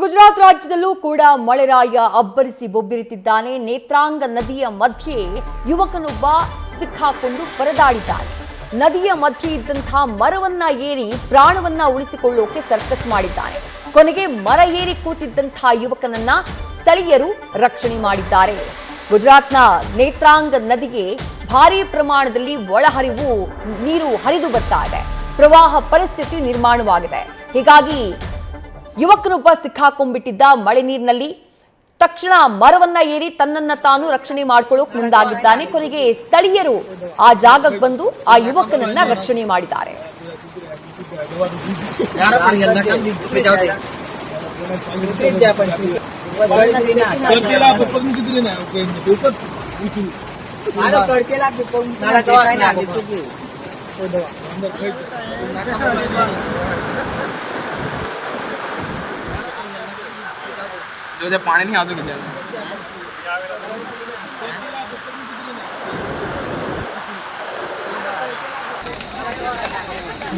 ಗುಜರಾತ್ ರಾಜ್ಯದಲ್ಲೂ ಕೂಡ ಮಳೆರಾಯ ಅಬ್ಬರಿಸಿ ಬೊಬ್ಬಿರುತ್ತಿದ್ದಾನೆ. ನೇತ್ರಾಂಗ ನದಿಯ ಮಧ್ಯೆ ಯುವಕನೊಬ್ಬ ಸಿಕ್ಕಾಕೊಂಡು ಪರದಾಡಿದ್ದಾನೆ. ನದಿಯ ಮಧ್ಯೆ ಇದ್ದಂತಹ ಮರವನ್ನ ಏರಿ ಪ್ರಾಣವನ್ನ ಉಳಿಸಿಕೊಳ್ಳೋಕೆ ಸರ್ಕಸ್ ಮಾಡಿದ್ದಾನೆ. ಕೊನೆಗೆ ಮರ ಏರಿ ಕೂತಿದ್ದಂತಹ ಯುವಕನನ್ನ ಸ್ಥಳೀಯರು ರಕ್ಷಣೆ ಮಾಡಿದ್ದಾರೆ. ಗುಜರಾತ್ನ ನೇತ್ರಾಂಗ ನದಿಗೆ ಭಾರೀ ಪ್ರಮಾಣದಲ್ಲಿ ಒಳಹರಿವು ನೀರು ಹರಿದು ಬರ್ತಾ ಇದೆ. ಪ್ರವಾಹ ಪರಿಸ್ಥಿತಿ ನಿರ್ಮಾಣವಾಗಿದೆ. ಹೀಗಾಗಿ ಯುವಕನೊಬ್ಬ ಸಿಕ್ಕಾಕೊಂಡ್ಬಿಟ್ಟಿದ್ದ ಮಳೆ ನೀರಿನಲ್ಲಿ. ತಕ್ಷಣ ಮರವನ್ನ ಏರಿ ತನ್ನನ್ನ ತಾನು ರಕ್ಷಣೆ ಮಾಡ್ಕೊಳ್ಳೋಕೆ ಮುಂದಾಗಿದ್ದಾನೆ. ಕೊನೆಗೆ ಸ್ಥಳೀಯರು ಆ ಜಾಗಕ್ಕೆ ಬಂದು ಆ ಯುವಕನನ್ನ ರಕ್ಷಣೆ ಮಾಡಿದ್ದಾರೆ. जो पानी नहीं आते किधर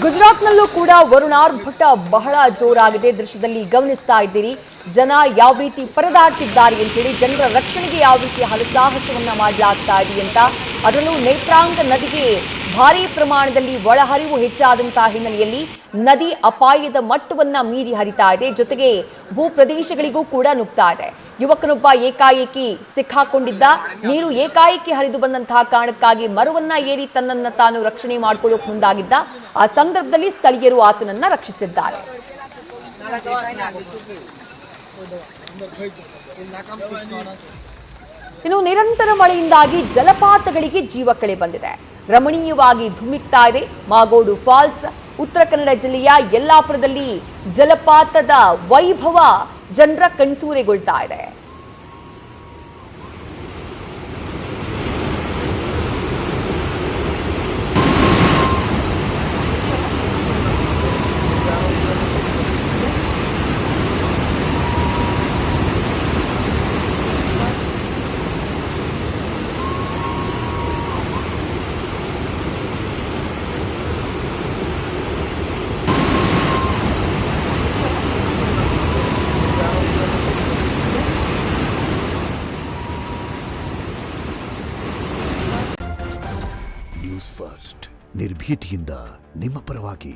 ಗುಜರಾತ್ನಲ್ಲೂ ಕೂಡ ವರುಣಾರ್ಭಟ ಬಹಳ ಜೋರಾಗಿದೆ. ದೃಶ್ಯದಲ್ಲಿ ಗಮನಿಸ್ತಾ ಇದ್ದೀರಿ ಜನ ಯಾವ ರೀತಿ ಪರದಾಡ್ತಿದ್ದಾರೆ ಅಂತೇಳಿ, ಜನರ ರಕ್ಷಣೆಗೆ ಯಾವ ರೀತಿ ಹಲಸಾಹಸವನ್ನ ಮಾಡಲಾಗ್ತಾ ಇದೆ ಅಂತ. ಅದರಲ್ಲೂ ನೇತ್ರಾಂಗ ನದಿಗೆ ಭಾರೀ ಪ್ರಮಾಣದಲ್ಲಿ ಒಳಹರಿವು ಹೆಚ್ಚಾದಂತಹ ಹಿನ್ನೆಲೆಯಲ್ಲಿ ನದಿ ಅಪಾಯದ ಮಟ್ಟವನ್ನ ಮೀರಿ ಹರಿತಾ ಇದೆ. ಜೊತೆಗೆ ಭೂ ಪ್ರದೇಶಗಳಿಗೂ ಕೂಡ ನುಗ್ತಾ ಇದೆ. ಯುವಕನೊಬ್ಬ ಏಕಾಏಕಿ ಸಿಕ್ಕಾಕೊಂಡಿದ್ದ. ನೀರು ಏಕಾಏಕಿ ಹರಿದು ಬಂದಂತಹ ಕಾರಣಕ್ಕಾಗಿ ಮರವನ್ನ ಏರಿ ತನ್ನನ್ನ ತಾನು ರಕ್ಷಣೆ ಮಾಡ್ಕೊಳ್ಳೋಕೆ ಮುಂದಾಗಿದ್ದ. ಆ ಸಂದರ್ಭದಲ್ಲಿ ಸ್ಥಳೀಯರು ಆತನನ್ನ ರಕ್ಷಿಸಿದ್ದಾರೆ. ಇನ್ನು ನಿರಂತರ ಮಳೆಯಿಂದಾಗಿ ಜಲಪಾತಗಳಿಗೆ ಜೀವ ಕಳೆ ಬಂದಿದೆ. ರಮಣೀಯವಾಗಿ ಧುಮ್ಮಿಕ್ತಾ ಇದೆ ಮಾಗೋಡು ಫಾಲ್ಸ್. ಉತ್ತರ ಕನ್ನಡ ಜಿಲ್ಲೆಯ ಯಲ್ಲಾಪುರದಲ್ಲಿ ಜಲಪಾತದ ವೈಭವ ಜನರ ಕಣ್ಸೂರೆಗೊಳ್ತಾ ಇದೆ. ನ್ಯೂಸ್ ಫಸ್ಟ್ ನಿರ್ಭೀತಿಯಿಂದ ನಿಮ್ಮ ಪರವಾಗಿ.